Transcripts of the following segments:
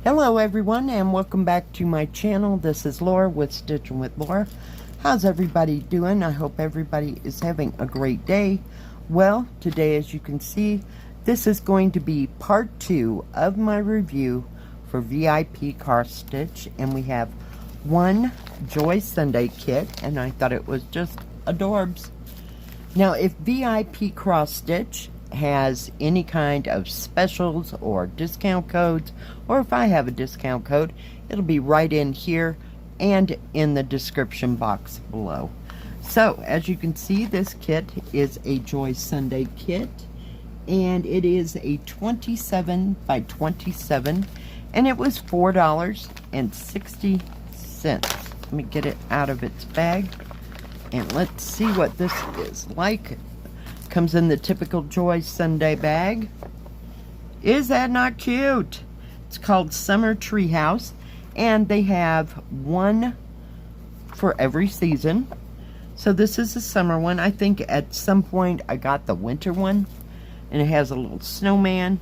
Hello everyone, and welcome back to my channel. This is Laura with Stitching with Laura. How's everybody doing? I hope everybody is having a great day. Well, today, as you can see, this is going to be part 2 of my review for VIPCrossStitch, and we have one Joy Sunday kit, and I thought it was just adorbs. Now, if VIPCrossStitch has any kind of specials or discount codes, or if I have a discount code, it'll be right in here and in the description box below. So as you can see, this kit is a Joy Sunday kit, and it is a 27 by 27, and it was $4.60. Let me get it out of its bag and let's see what this is like. Comes in the typical Joy Sunday bag. Is that not cute? It's called Summer Treehouse, and they have one for every season. So this is the summer one. I think at some point I got the winter one, and it has a little snowman.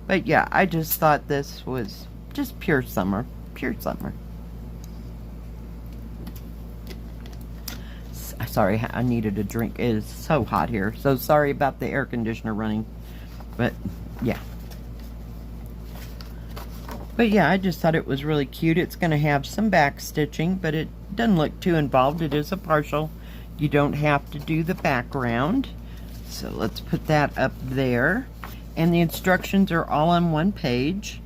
But yeah, I just thought this was just pure summer. Pure summer. Sorry, I needed a drink. It is so hot here. So sorry about the air conditioner running. But yeah. But yeah, I just thought it was really cute. It's going to have some back stitching, but it doesn't look too involved. It is a partial. You don't have to do the background. So let's put that up there. And the instructions are all on one page.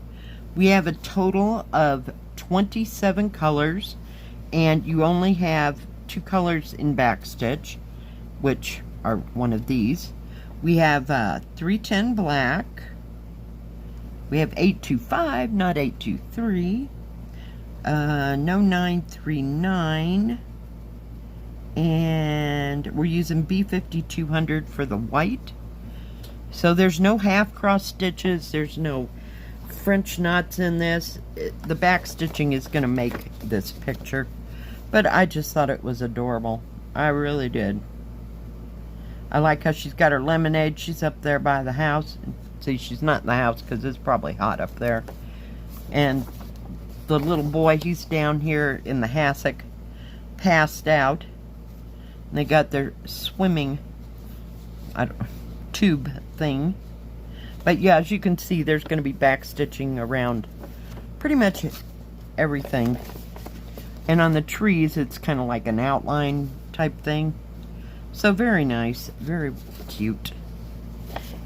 We have a total of 27 colors, and you only have 2 colors in backstitch, which are one of these. We have 310 black. We have 825, not 823. No 939. And we're using B5200 for the white. So there's no half cross stitches. There's no French knots in this. The back stitching is going to make this picture. But I just thought it was adorable. I really did. I like how she's got her lemonade. She's up there by the house. See, she's not in the house because it's probably hot up there. And the little boy, he's down here in the hassock, passed out. And they got their swimming tube thing. But yeah, as you can see, there's going to be back stitching around pretty much everything. And on the trees, it's kind of like an outline type thing. So very nice, very cute.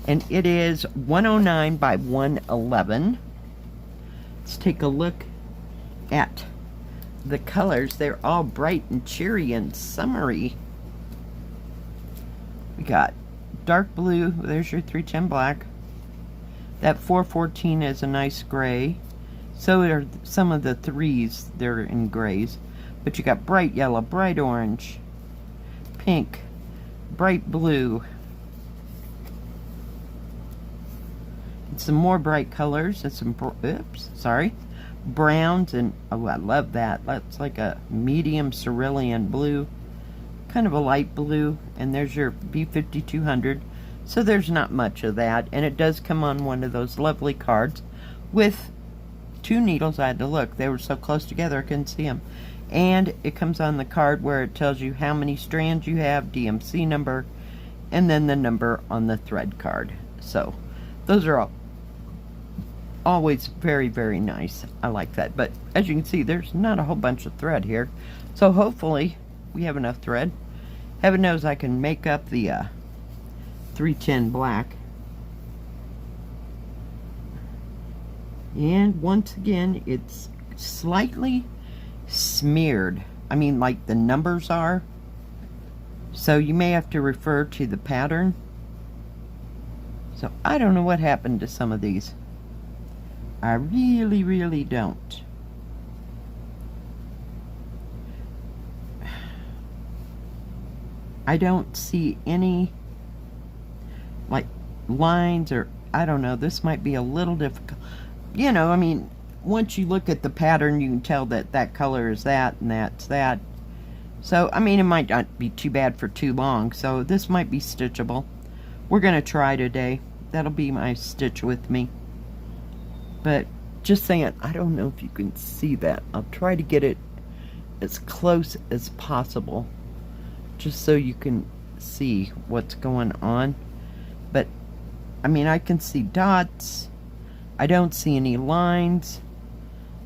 And it is 109 by 111. Let's take a look at the colors. They're all bright and cheery and summery. We got dark blue. There's your 310 black. That 414 is a nice gray. So are some of the threes, they're in grays. But you got bright yellow, bright orange, pink, bright blue. And some more bright colors and some, browns. And, oh, I love that. That's like a medium cerulean blue, kind of a light blue. And there's your B5200. So there's not much of that. And it does come on one of those lovely cards with 2 needles. I had to look. They were so close together I couldn't see them. And it comes on the card where it tells you how many strands you have, DMC number, and then the number on the thread card. So those are always very, very nice. I like that. But as you can see, there's not a whole bunch of thread here. So hopefully we have enough thread. Heaven knows I can make up the 310 black. And once again, it's slightly smeared. I mean, like the numbers are. So you may have to refer to the pattern. So I don't know what happened to some of these. I really, really don't. I don't see any like lines, or I don't know. This might be a little difficult. You know, I mean, once you look at the pattern, you can tell that that color is that and that's that. So, I mean, it might not be too bad for too long. So this might be stitchable. We're going to try today. That'll be my stitch with me. But Just saying, I don't know if you can see that. I'll try to get it as close as possible, just so you can see what's going on. But, I mean, I can see dots. I don't see any lines.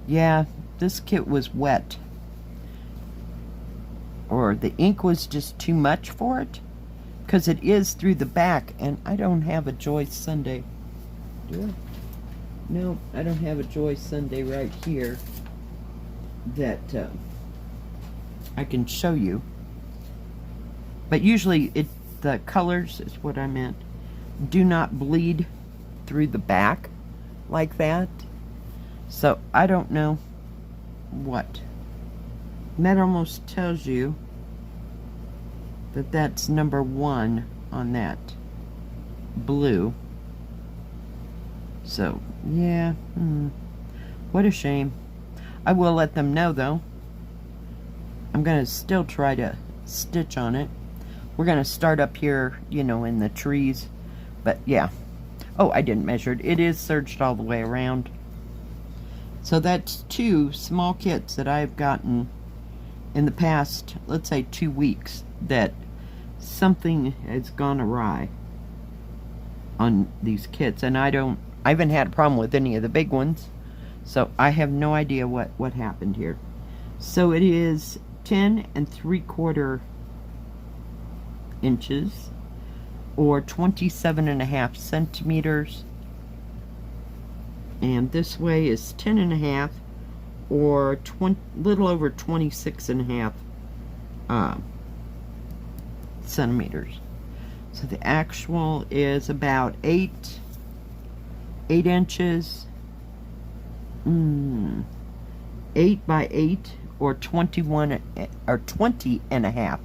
Yeah, this kit was wet. Or the ink was just too much for it. Because it is through the back, and I don't have a Joy Sunday. Do I? No, I don't have a Joy Sunday right here that I can show you. But usually the colors is what I meant. Do not bleed through the back like that. So I don't know what. And that almost tells you that that's number 1 on that blue. So, yeah, what a shame. I will let them know, though. I'm going to still try to stitch on it. We're going to start up here, you know, in the trees. But, yeah. Oh, I didn't measure it. It is serged all the way around. So that's 2 small kits that I've gotten in the past, let's say 2 weeks, that something has gone awry on these kits. And I haven't had a problem with any of the big ones, so I have no idea what happened here. So it is 10 3/4 inches, or 27.5 centimeters, and this way is 10.5, or little over 26.5 centimeters. So the actual is about 8 inches, 8 by 8, or 20.5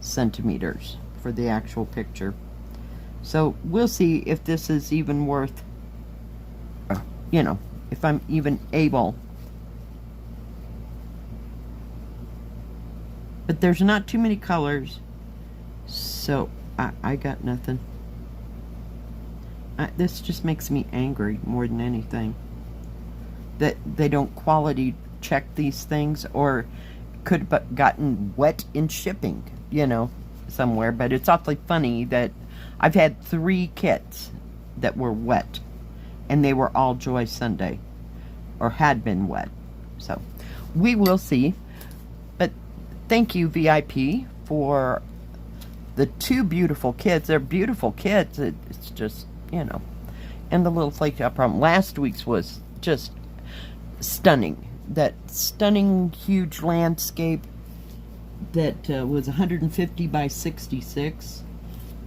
centimeters for the actual picture. So we'll see if this is even worth, you know, if I'm even able. But there's not too many colors, so I got nothing. This just makes me angry more than anything, that they don't quality check these things, or could have gotten wet in shipping, you know, somewhere. But it's awfully funny that I've had 3 kits that were wet, and they were all Joy Sunday, or had been wet. So we will see. But thank you, VIP, for the 2 beautiful kits. They're beautiful kits. It's just, you know, and the little flaked out problem. Last week's was just stunning. That stunning huge landscape that was 150 by 66.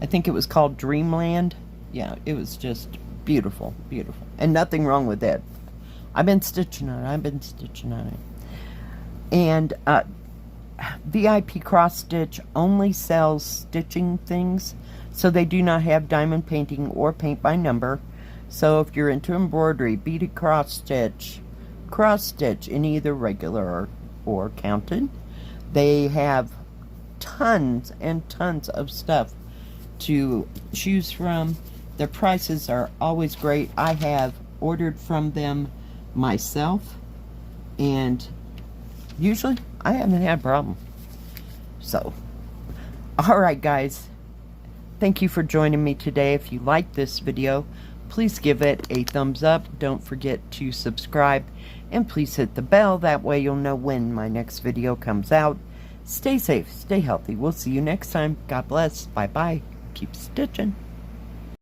I think it was called Dreamland. Yeah, it was just beautiful, beautiful. And nothing wrong with that. I've been stitching on it. And VIPCrossStitch only sells stitching things, so they do not have diamond painting or paint by number. So if you're into embroidery, beaded cross stitch in either regular or counted, they have tons and tons of stuff to choose from. Their prices are always great. I have ordered from them myself, and usually I haven't had a problem. So, alright guys, thank you for joining me today. If you like this video, please give it a thumbs up. Don't forget to subscribe, and please hit the bell. That way you'll know when my next video comes out. Stay safe, stay healthy. We'll see you next time. God bless. Bye bye. Keep stitching.